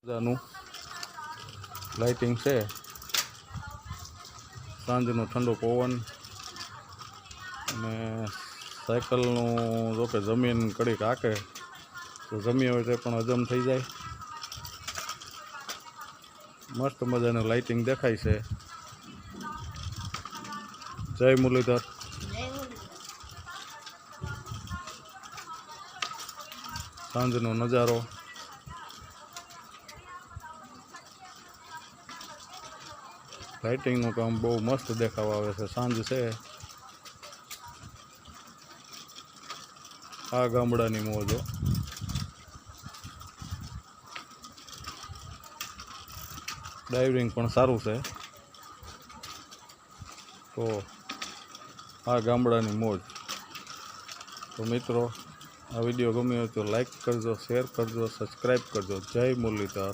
મજાનું લાઇટિંગ છે, સાંજનો ઠંડો પવન અને સાયકલનું જો કે જમીન કડીક આકે તો જમી હોય તે પણ હજમ થઈ જાય. મસ્ત મજાનું લાઇટિંગ દેખાય છે. જય મુરલીધર. સાંજનો નજારો લાઇટિંગનું કામ બહુ મસ્ત દેખાવા આવે છે. સાંજ છે, આ ગામડાની મોજો. ડાઇવિંગ પણ સારું છે. તો આ ગામડાની મોજ. તો મિત્રો, આ વિડીયો ગમ્યો હોય તો લાઈક કરજો, શેર કરજો, સબસ્ક્રાઈબ કરજો. જય મુરલીધર.